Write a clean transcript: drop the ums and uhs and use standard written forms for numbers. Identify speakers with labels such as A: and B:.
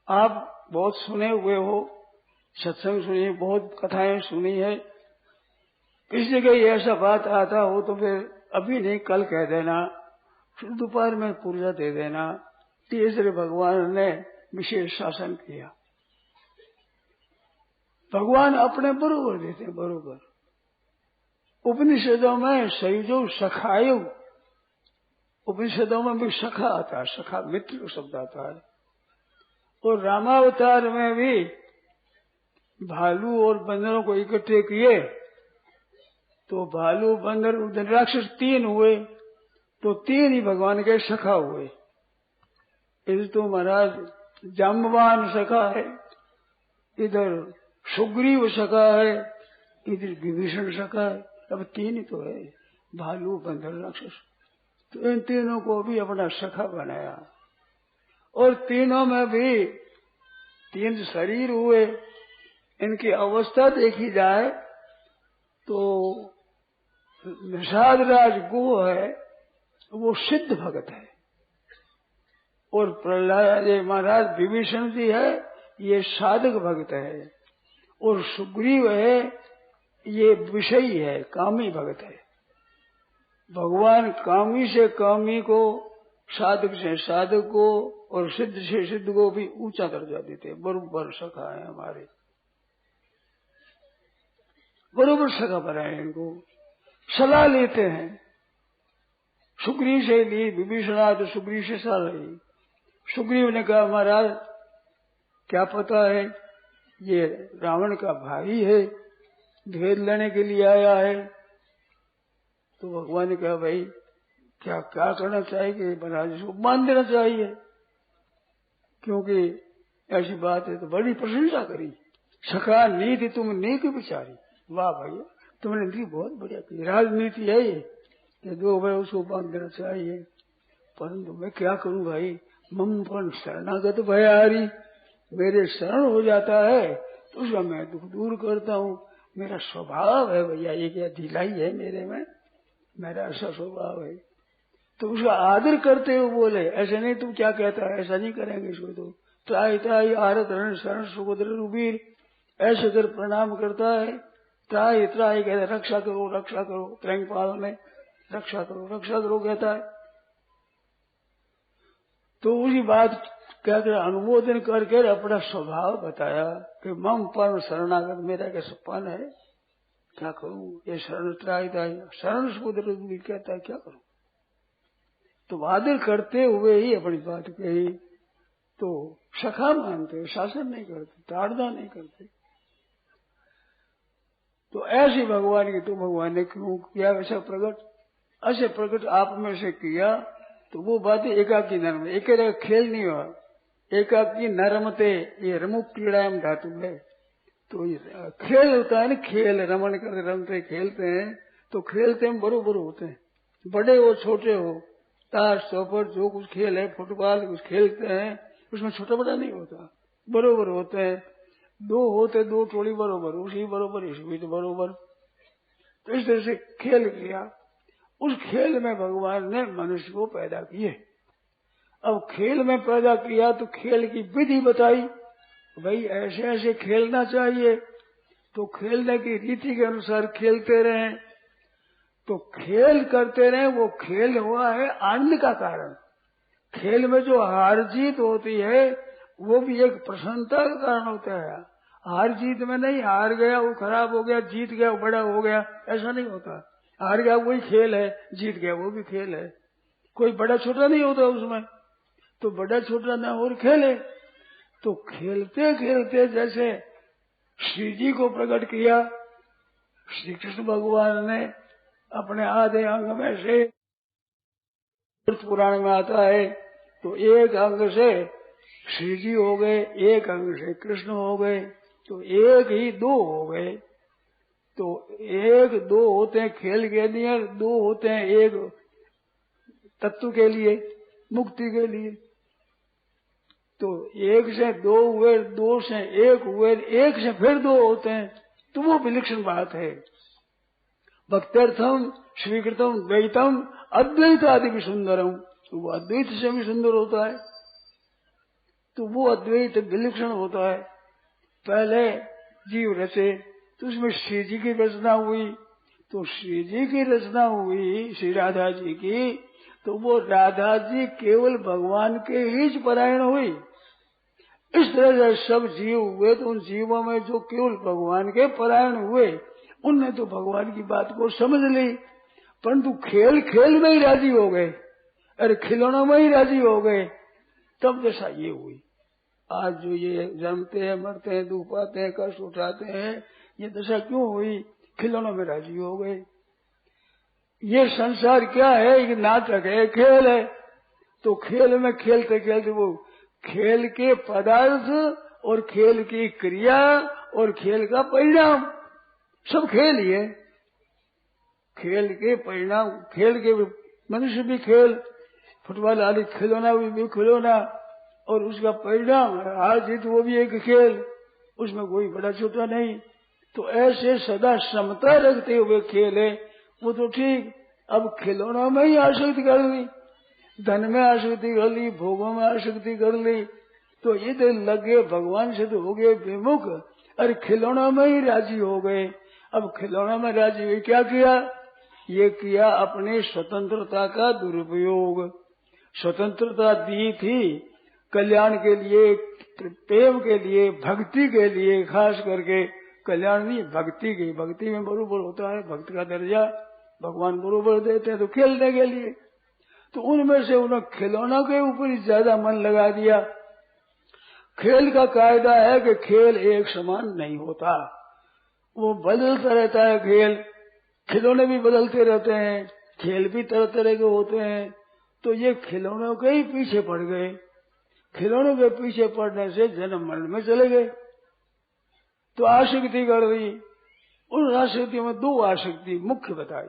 A: आप बहुत सुने हुए हो, सत्संग सुनी, बहुत कथाएं सुनी है। किसी जगह ऐसा बात आता हो तो फिर अभी नहीं कल कह देना, फिर दोपहर में पूर्जा दे देना। तीसरे भगवान ने विशेष शासन किया। भगवान अपने बरोबर देते हैं, बरोबर। उपनिषदों में संयुजो सखायो, उपनिषदों में भी सखा आता है, सखा मित्र शब्द आता है। और रामावतार में भी भालू और बंदरों को इकट्ठे किए तो भालू बंदर उधर राक्षस 3 हुए, तो 3 ही भगवान के सखा हुए। इधर तो महाराज जाम्बवान सखा है, इधर सुग्रीव सखा है, इधर विभीषण सखा है। अब 3 ही तो है, भालू बंदर राक्षस। तो इन तीनों को भी अपना सखा बनाया। और तीनों में भी 3 शरीर हुए। इनकी अवस्था देखी जाए तो निषाद राज गो है, वो सिद्ध भगत है। और प्रहलाद महाराज विभीषण जी है, ये साधक भक्त है। और सुग्रीव है, ये विषयी है, कामी भगत है। भगवान कामी से कामी को, साधक से साधक को और सिद्ध से सिद्ध को भी ऊंचा दर्जा देते हैं। बरोबर सखा है हमारे, बरोबर सखा बनाए। इनको सलाह लेते हैं। सुग्रीव से ली, विभीषण तो सुग्रीव से सलाह ली। सुग्रीव ने कहा महाराज क्या पता है, ये रावण का भाई है, भेद लेने के लिए आया है। तो भगवान ने कहा भाई क्या क्या करना चाहिए, महाराज इसको मान देना चाहिए, क्योंकि ऐसी बात है। तो बड़ी प्रशंसा करी। सखा नीति तुम नीति विचारी, वाह भैया तुमने नीति बहुत बढ़िया की। राजनीति है ये दो भाई उसको बांध देना चाहिए। परंतु मैं क्या करूं भाई, मम पण शरणागत भयारी, मेरे शरण हो जाता है तो उसका मैं दुख दूर करता हूँ। मेरा स्वभाव है भैया, ये क्या ढिलाई है मेरे में, मेरा ऐसा स्वभाव है। तो उसका आदर करते हुए बोले, ऐसे नहीं तुम क्या कहता है, ऐसा नहीं करेंगे इसको। तो त्राई त्राई आरत रण शरण सुभद्र रुबीर, ऐसे कर प्रणाम करता है। त्राई त्राई कहते रक्षा करो रक्षा करो, त्रैंगपाल में रक्षा करो कहता है। तो उसी बात कहकर अनुमोदन करके अपना स्वभाव बताया कि मम परम शरणागत, मेरा क्या सपन है, क्या करूं, ये शरण त्राई त्राई शरण सुभद्र रुबीर कहता है, क्या करूं। तो आदर करते हुए ही अपनी बात कही। तो सखा मानते, शासन नहीं करते, ताड़ना नहीं करते। तो ऐसे भगवान की, तो भगवान ने क्यों किया वैसा प्रकट, ऐसे प्रकट आप में से किया। तो वो बातें एकाकी नरम, एक खेल नहीं हुआ। एकाकी नरमते, ये रमुक क्रीड़ायाम धातु है। तो ये खेल होता है ना, खेल रमन करते रमते खेलते हैं। तो खेलते हैं बरोबर होते हैं, बड़े हो छोटे हो, ताश चौपट जो कुछ खेल है, फुटबॉल कुछ खेलते हैं, उसमें छोटा बड़ा नहीं होता, बरोबर होते हैं। 2 होते 2 टोली बरोबर, उसी बरोबर इसमें तो बरोबर। तो इस तरह से खेल किया। उस खेल में भगवान ने मनुष्य को पैदा किए। अब खेल में पैदा किया तो खेल की विधि बताई, भाई ऐसे ऐसे खेलना चाहिए। तो खेलने की रीति के अनुसार खेलते रहे। तो खेल करते रहे, वो खेल हुआ है आनंद का कारण। खेल में जो हार जीत होती है वो भी एक प्रसन्नता का कारण होता है। हार जीत में नहीं, हार गया वो खराब हो गया, जीत गया वो बड़ा हो गया, ऐसा नहीं होता। हार गया वही खेल है, जीत गया वो भी खेल है, कोई बड़ा छोटा नहीं होता उसमें। तो बड़ा छोटा ना और खेले। तो खेलते खेलते जैसे श्री जी को प्रकट किया, श्री कृष्ण भगवान ने अपने आधे अंग में से, पुराण में आता है, तो एक अंग से श्री जी हो गए, एक अंग से कृष्ण हो गए, तो एक ही 2 हो गए। तो 1 2 होते हैं खेल के लिए, 2 होते हैं एक तत्व के लिए, मुक्ति के लिए। तो 1 से 2 हुए, 2 से 1 हुए, 1 से फिर 2 होते हैं। तो वो विलक्षण बात है। भक्त्यर्थम स्वीकृतम द्वैतम, अद्वैत आदि भी सुंदरम। तो वो अद्वैत से भी सुंदर होता है। तो वो अद्वैत विलक्षण होता है। पहले जीव रचे तो उसमें श्री जी की रचना हुई, तो श्री जी की रचना हुई श्री राधा जी की, तो वो राधा जी केवल भगवान के ही परायण हुई। इस तरह से सब जीव हुए तो उन जीवों में जो केवल भगवान के परायण हुए उनने तो भगवान की बात को समझ ली, परंतु खेल खेल में ही राजी हो गए, अरे खिलौनों में ही राजी हो गए। तब दशा ये हुई। आज जो ये जन्मते हैं, मरते हैं, दुख पाते हैं, कष्ट उठाते हैं, ये दशा क्यों हुई? खिलौनों में राजी हो गए। ये संसार क्या है? ये नाटक है, खेल है। तो खेल में खेलते खेलते वो खेल के पदार्थ और खेल की क्रिया और खेल का परिणाम सब खेल ही है। खेल के परिणाम, खेल के मनुष्य भी खेल, फुटबॉल आदि खिलौना भी खिलौना, और उसका परिणाम हार जीत वो भी एक खेल, उसमें कोई बड़ा छोटा नहीं। तो ऐसे सदा समता रखते हुए खेल है वो तो ठीक। अब खिलौनों में ही आसक्ति कर ली, धन में आसक्ति कर ली, भोगों में आसक्ति कर ली, तो ये तो लगे भगवान से तो हो गए विमुख, अरे खिलौनों में ही राजी हो गए। अब खिलौनों में राजी हुए क्या किया? ये किया अपने स्वतंत्रता का दुरुपयोग। स्वतंत्रता दी थी कल्याण के लिए, प्रेम के लिए, भक्ति के लिए, खास करके कल्याण नहीं भक्ति की। भक्ति में बरोबर होता है, भक्त का दर्जा भगवान बरोबर देते हैं तो खेलने के लिए। तो उनमें से उन्होंने खिलौनों के ऊपर ही ज्यादा मन लगा दिया। खेल का कायदा है कि खेल एक समान नहीं होता, वो बदलता रहता है खेल। खिलौने भी बदलते रहते हैं, खेल भी तरह तरह के होते हैं। तो ये खिलौनों के ही पीछे पड़ गए। खिलौनों के पीछे पड़ने से जन्म मरण में चले गए, तो आसक्ति कर दी। उन आसक्ति में दो आसक्ति मुख्य बताई।